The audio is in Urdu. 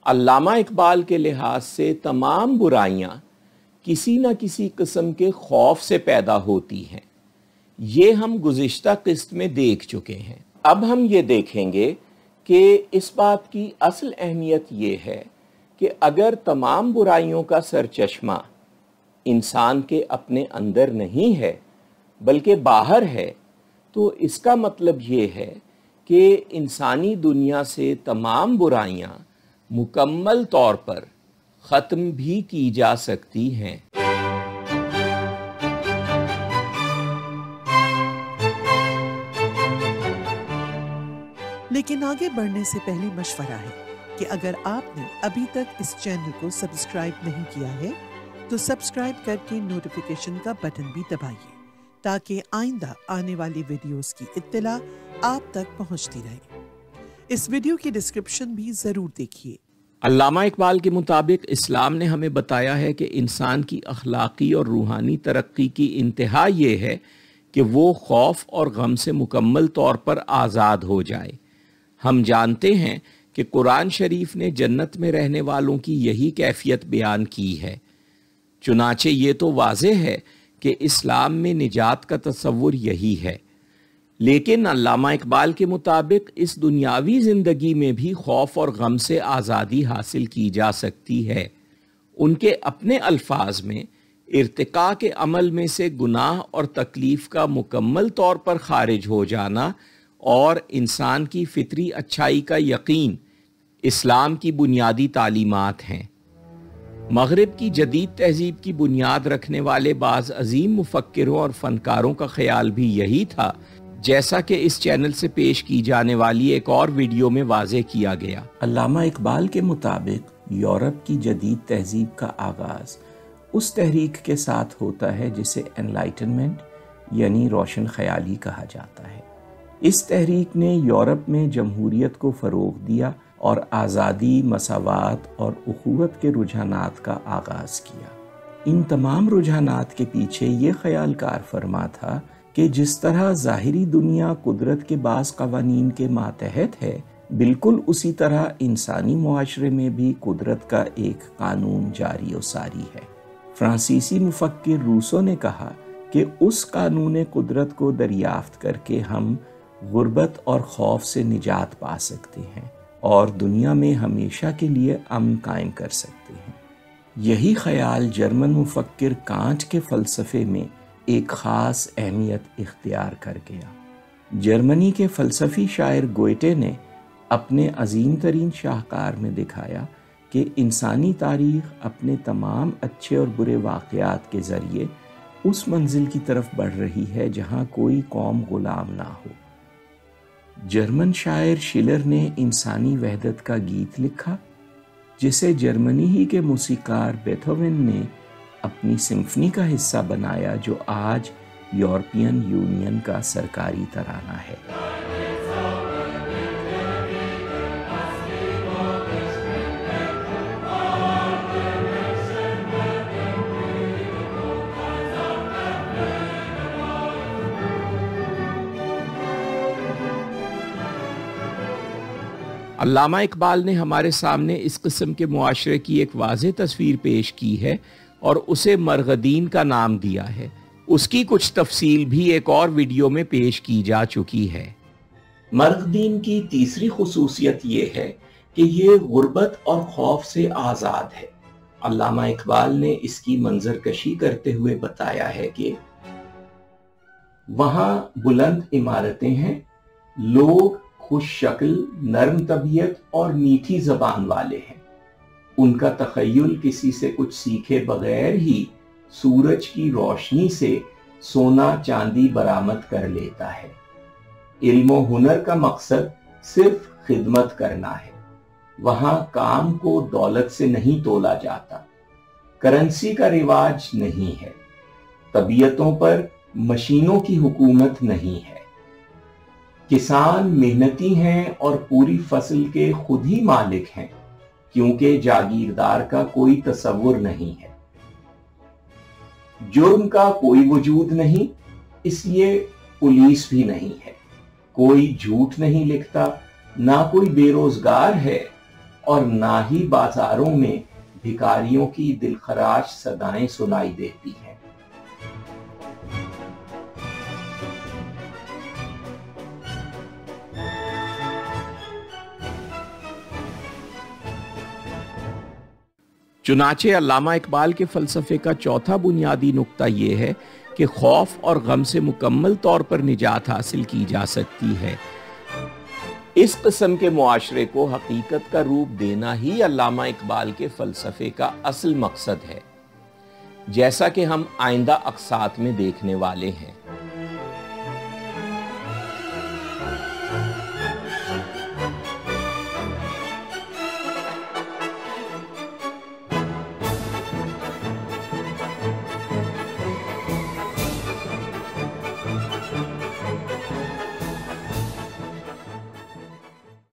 علامہ اقبال کے لحاظ سے تمام برائیاں کسی نہ کسی قسم کے خوف سے پیدا ہوتی ہیں۔ یہ ہم گزشتہ قسط میں دیکھ چکے ہیں۔ اب ہم یہ دیکھیں گے کہ اس بات کی اصل اہمیت یہ ہے کہ اگر تمام برائیوں کا سرچشمہ انسان کے اپنے اندر نہیں ہے بلکہ باہر ہے، تو اس کا مطلب یہ ہے کہ انسانی دنیا سے تمام برائیاں مکمل طور پر ختم بھی کی جا سکتی ہیں۔ لیکن آگے بڑھنے سے پہلے مشورہ ہے کہ اگر آپ نے ابھی تک اس چینل کو سبسکرائب نہیں کیا ہے تو سبسکرائب کر کے نوٹیفیکیشن کا بٹن بھی دبائیے تاکہ آئندہ آنے والی ویڈیوز کی اطلاع آپ تک پہنچتی رہے۔ اس ویڈیو کی ڈسکرپشن بھی ضرور دیکھیے۔ علامہ اقبال کے مطابق اسلام نے ہمیں بتایا ہے کہ انسان کی اخلاقی اور روحانی ترقی کی انتہا یہ ہے کہ وہ خوف اور غم سے مکمل طور پر آزاد ہو جائے۔ ہم جانتے ہیں کہ قرآن شریف نے جنت میں رہنے والوں کی یہی کیفیت بیان کی ہے۔ چنانچہ یہ تو واضح ہے کہ اسلام میں نجات کا تصور یہی ہے۔ لیکن علامہ اقبال کے مطابق اس دنیاوی زندگی میں بھی خوف اور غم سے آزادی حاصل کی جا سکتی ہے۔ ان کے اپنے الفاظ میں ارتقاء کے عمل میں سے گناہ اور تکلیف کا مکمل طور پر خارج ہو جانا اور انسان کی فطری اچھائی کا یقین اسلام کی بنیادی تعلیمات ہیں۔ مغرب کی جدید تہذیب کی بنیاد رکھنے والے بعض عظیم مفکروں اور فنکاروں کا خیال بھی یہی تھا، جیسا کہ اس چینل سے پیش کی جانے والی ایک اور ویڈیو میں واضح کیا گیا۔ علامہ اقبال کے مطابق یورپ کی جدید تہذیب کا آغاز اس تحریک کے ساتھ ہوتا ہے جسے انلائٹنمنٹ یعنی روشن خیالی کہا جاتا ہے۔ اس تحریک نے یورپ میں جمہوریت کو فروغ دیا اور آزادی، مساوات اور اخوت کے رجحانات کا آغاز کیا۔ ان تمام رجحانات کے پیچھے یہ خیال کار فرما تھا کہ جس طرح ظاہری دنیا قدرت کے بعض قوانین کے ماتحت ہے، بالکل اسی طرح انسانی معاشرے میں بھی قدرت کا ایک قانون جاری و ساری ہے۔ فرانسیسی مفکر روسو نے کہا کہ اس قانون قدرت کو دریافت کر کے ہم غربت اور خوف سے نجات پا سکتے ہیں اور دنیا میں ہمیشہ کے لیے امن قائم کر سکتے ہیں۔ یہی خیال جرمن مفکر کانٹ کے فلسفے میں ایک خاص اہمیت اختیار کر گیا۔ جرمنی کے فلسفی شاعر گوئٹے نے اپنے عظیم ترین شاہکار میں دکھایا کہ انسانی تاریخ اپنے تمام اچھے اور برے واقعات کے ذریعے اس منزل کی طرف بڑھ رہی ہے جہاں کوئی قوم غلام نہ ہو۔ جرمن شاعر شلر نے انسانی وحدت کا گیت لکھا جسے جرمنی ہی کے موسیقار بیتھوون نے اپنی سمفنی کا حصہ بنایا، جو آج یورپین یونین کا سرکاری ترانہ ہے۔ علامہ اقبال نے ہمارے سامنے اس قسم کے معاشرے کی ایک واضح تصویر پیش کی ہے اور اسے مرغدین کا نام دیا ہے۔ اس کی کچھ تفصیل بھی ایک اور ویڈیو میں پیش کی جا چکی ہے۔ مرغدین کی تیسری خصوصیت یہ ہے کہ یہ غربت اور خوف سے آزاد ہے۔ علامہ اقبال نے اس کی منظر کشی کرتے ہوئے بتایا ہے کہ وہاں بلند عمارتیں ہیں، لوگ خوش شکل، نرم طبیعت اور میٹھی زبان والے ہیں۔ ان کا تخیل کسی سے کچھ سیکھے بغیر ہی سورج کی روشنی سے سونا چاندی برآمد کر لیتا ہے۔ علم و ہنر کا مقصد صرف خدمت کرنا ہے۔ وہاں کام کو دولت سے نہیں تولا جاتا، کرنسی کا رواج نہیں ہے، طبیعتوں پر مشینوں کی حکومت نہیں ہے۔ کسان محنتی ہیں اور پوری فصل کے خود ہی مالک ہیں، کیونکہ جاگیردار کا کوئی تصور نہیں ہے۔ جرم کا کوئی وجود نہیں، اس لیے پولیس بھی نہیں ہے۔ کوئی جھوٹ نہیں لکھتا، نہ کوئی بے روزگار ہے، اور نہ ہی بازاروں میں بھکاریوں کی دلخراش صدائیں سنائی دیتی ہیں۔ چنانچہ علامہ اقبال کے فلسفے کا چوتھا بنیادی نقطہ یہ ہے کہ خوف اور غم سے مکمل طور پر نجات حاصل کی جا سکتی ہے۔ اس قسم کے معاشرے کو حقیقت کا روپ دینا ہی علامہ اقبال کے فلسفے کا اصل مقصد ہے، جیسا کہ ہم آئندہ اقساط میں دیکھنے والے ہیں۔